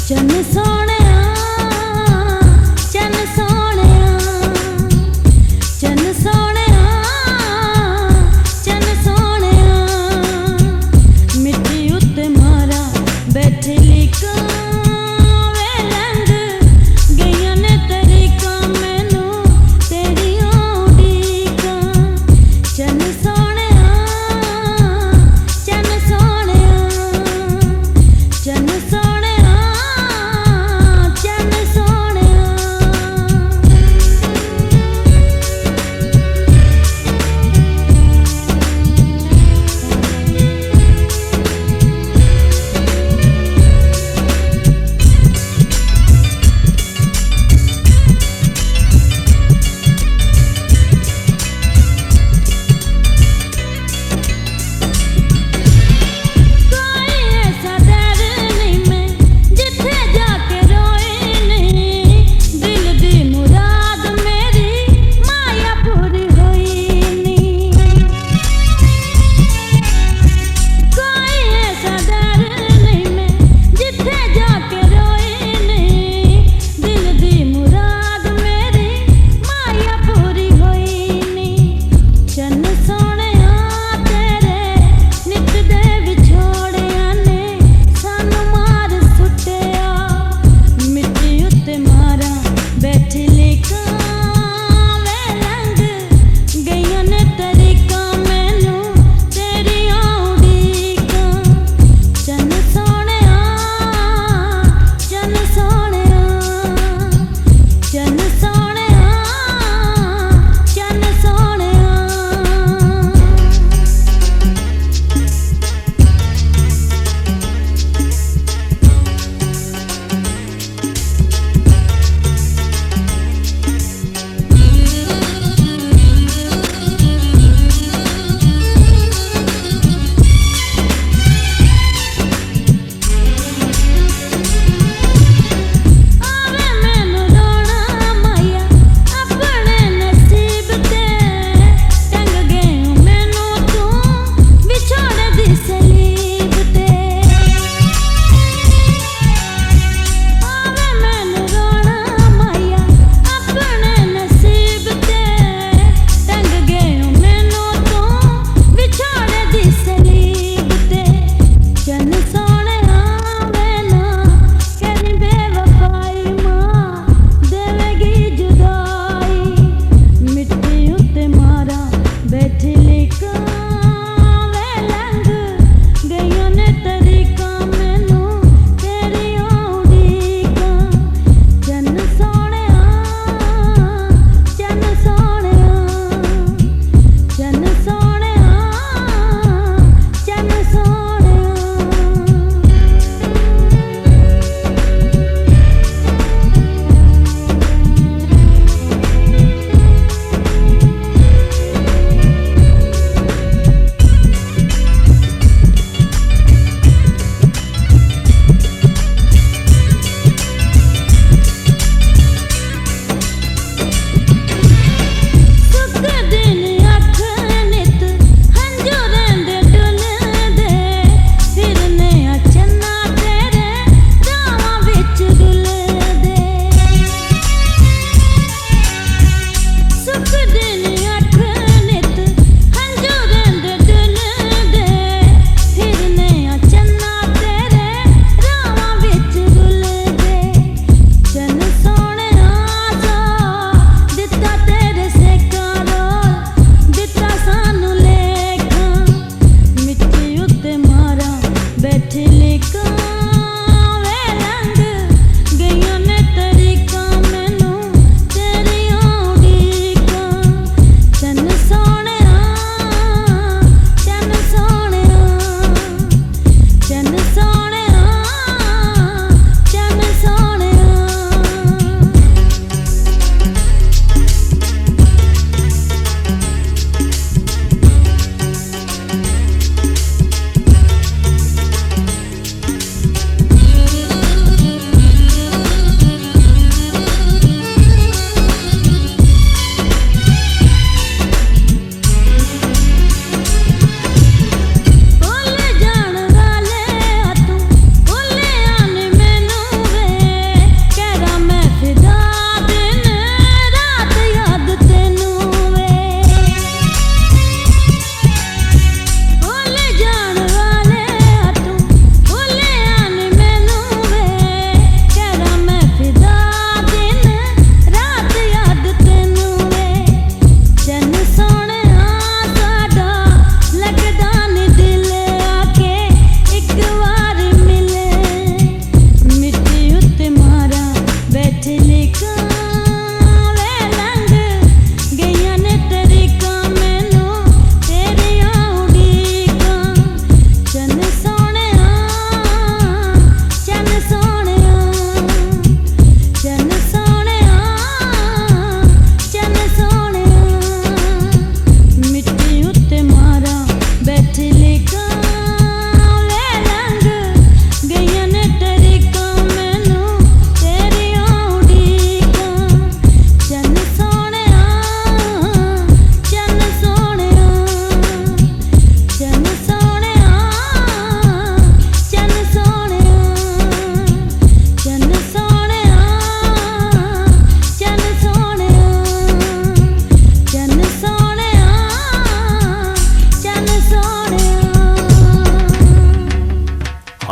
चन सोहणिया चन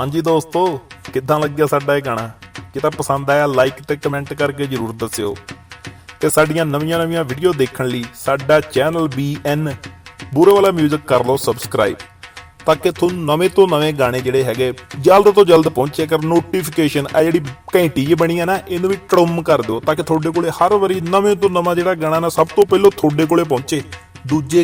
ਹਾਂਜੀ ਦੋਸਤੋ, ਕਿੱਦਾਂ ਲੱਗਿਆ ਸਾਡਾ ਇਹ ਗਾਣਾ? ਜੇ ਤਾਂ ਪਸੰਦ ਆਇਆ ਲਾਈਕ ਤੇ ਕਮੈਂਟ ਕਰਕੇ ਜ਼ਰੂਰ ਦੱਸਿਓ। ਤੇ ਸਾਡੀਆਂ ਨਵੀਆਂ ਵੀਡੀਓ ਦੇਖਣ ਲਈ ਸਾਡਾ ਚੈਨਲ BN ਬੂਰੇ ਵਾਲਾ ਮਿਊਜ਼ਿਕ ਕਰ ਲਓ ਸਬਸਕ੍ਰਾਈਬ, ਤਾਂ ਕਿ ਤੁਹਾਨੂੰ ਨਵੇਂ ਤੋਂ ਨਵੇਂ ਗਾਣੇ ਜਿਹੜੇ ਹੈਗੇ ਜਲਦ ਤੋਂ ਜਲਦ ਪਹੁੰਚੇ ਕਰ। ਨੋਟੀਫਿਕੇਸ਼ਨ ਆ ਜਿਹੜੀ ਘੰਟੀ ਜਿਹੀ ਬਣੀ ਆ ਨਾ, ਇਹਨੂੰ ਵੀ ਟਰਮ ਕਰ ਦਿਓ ਤਾਂ ਕਿ ਤੁਹਾਡੇ ਕੋਲੇ ਹਰ ਵਾਰੀ ਨਵੇਂ ਤੋਂ ਨਵਾਂ ਜਿਹੜਾ ਗਾਣਾ ਨਾ ਸਭ ਤੋਂ ਪਹਿਲਾਂ ਤੁਹਾਡੇ ਕੋਲੇ ਪਹੁੰਚੇ, ਦੂਜੇ